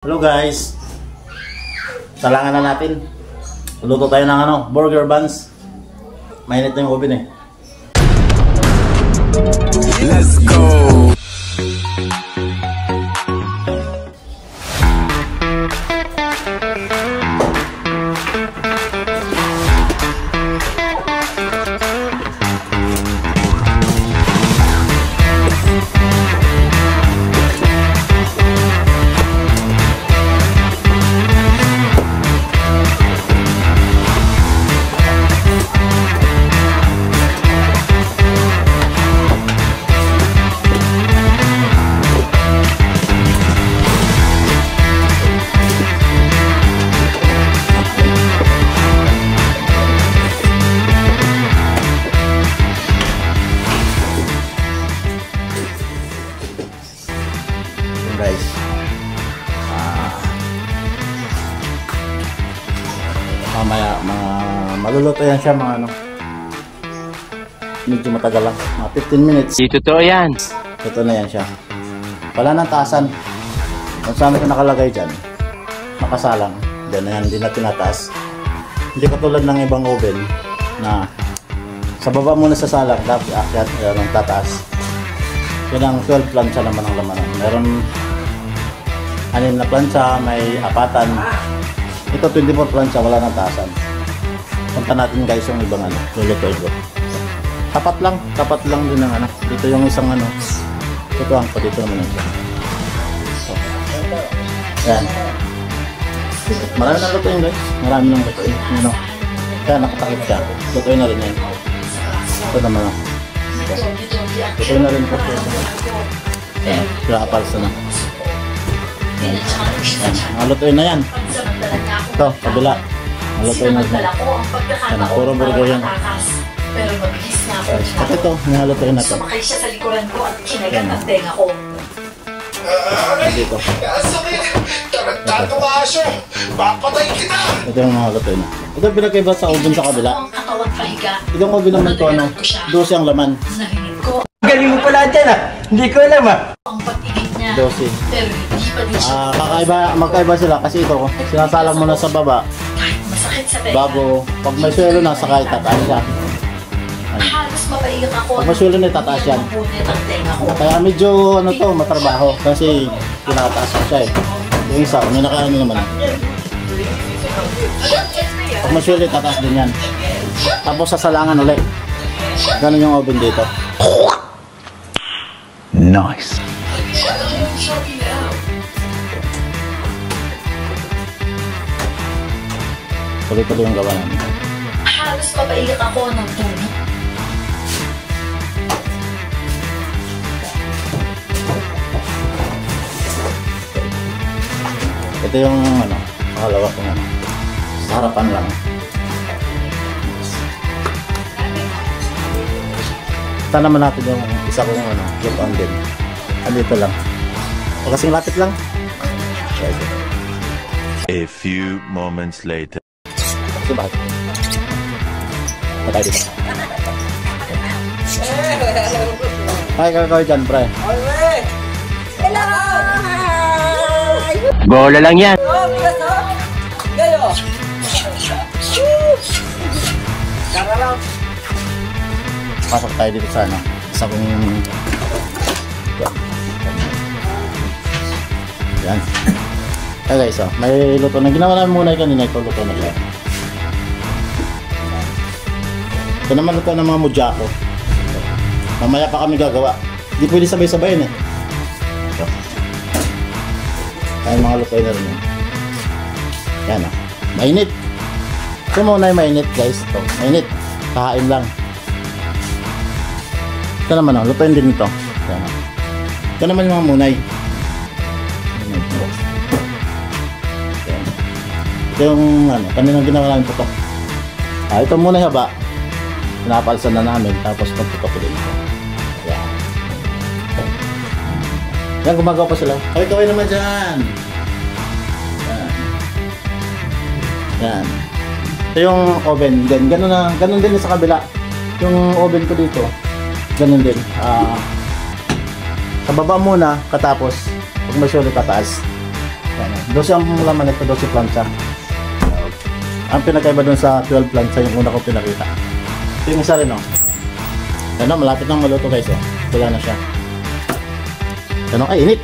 Hello guys, salangan na natin. Luto tayo ng burger buns. Mainit na yung oven eh. Let's go. Guys, mamaya maluluto yan siya medyo matagal lang, mga 15 minutes. Totoo yan. Ito na yan siya, wala nang taasan. Kung saan ito nakalagay dyan, nakasalang dyan na yan, hindi na tinataas. Hindi katulad ng ibang oven na sa baba muna sa salang, tapos akyat ng tataas. Yan ang 12 plancha naman ang laman. Meron 6 na plancha, may apatan. Ito 24 plancha, wala nang taasan. Punta natin guys yung ibang lulutuin ko. Tapat lang din ang dito yung isang ito ang pa dito naman yung so, yan. Marami nang lutuin guys, marami nang lutuin. Kaya nakatakip siya, lutuin na rin yan. Ito naman lutuin na rin po siya. Yan, pinakapalsa na. Yan, nalutuin na yan. Ito, kabila. Nalutuin na yan. Yan, puro burger yan. At ito, nalutuin na ito. Sumakay siya sa likuran ko at kinagat ang tenga ko. Dito. Tarantado ka aso! Papatay kita! Ito yung nalutuin na. Ito pinakaiba sa oven sa kabila. Ang katawan pahiga. Itong oven naman ito, 12 ang laman. Narinig ko Galing mo pala dyan Hindi ko alam ang pag-igit niya. 12. Pero hindi pa din siya. Magkaiba sila kasi ito, sinasalang mo na sa baba Kahit masakit sa tenga. bago, pag may swelo na, saka itataas siya. Halos mapaiyak ako. Pag may swelo na, itataas yan. Mapunit ang tenga ko. Kaya medyo matrabaho kasi pinakataas ko siya eh. Yung isa, may nakaano naman. Pag may swelo, itataas din yan. Tapos sasalangan ulit. Ganun yung oven dito. Nice. Tuloy-tuloy yung gawa namin. Halos mapaiyak ako ng tulog. Ito yung makalawa kong sa harapan lang. Ito naman natin yung isa kong get on din. Andito lang. O kasing lapit lang. A few moments later. Kasi bakit? Patay dito. Ay, kakawin dyan, pre. Bola lang yan. Pasok tayo dito sa isa kong yan. Hey guys, may luto na ginawa namin muna kanina. Ito luto na yan. Ito naman luto ng mga mujako. Mamaya pa kami gagawa. Hindi pwede sabay-sabayin eh. Ito. Ay mga lutoy na rin yan. Yan mainit. Ito muna yung mainit guys. Ito, mainit. Kahain lang. Ito naman lutuin din ito. Yan. Ito naman yung mga munay. Yan. Ito yung kaninang ginawa namin putok. Ito muna yung haba. Pinapalsan na namin. Tapos magputok din ito. Yan. Yan, gumagawa pa sila. Kaway-kaway naman dyan. Yan. Yan. Ito yung oven din. Ganun din sa kabila. Yung oven ko dito. Ganun din. Sa baba muna, katapos pag may sulit tataas. 12 ang laman nito, 12 plancha. Ang pinakaiba doon sa 12 plancha yung una ko pinakita. Ito yung isa rin, oh. Ano, malapit nang maluto guys, oh. Wala na siya. Ano, ay init.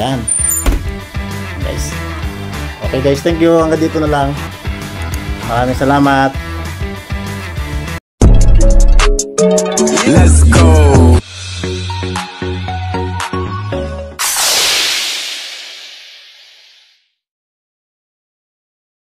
Yan. Guys. Okay guys, thank you. Hanggang dito na lang. Maraming salamat.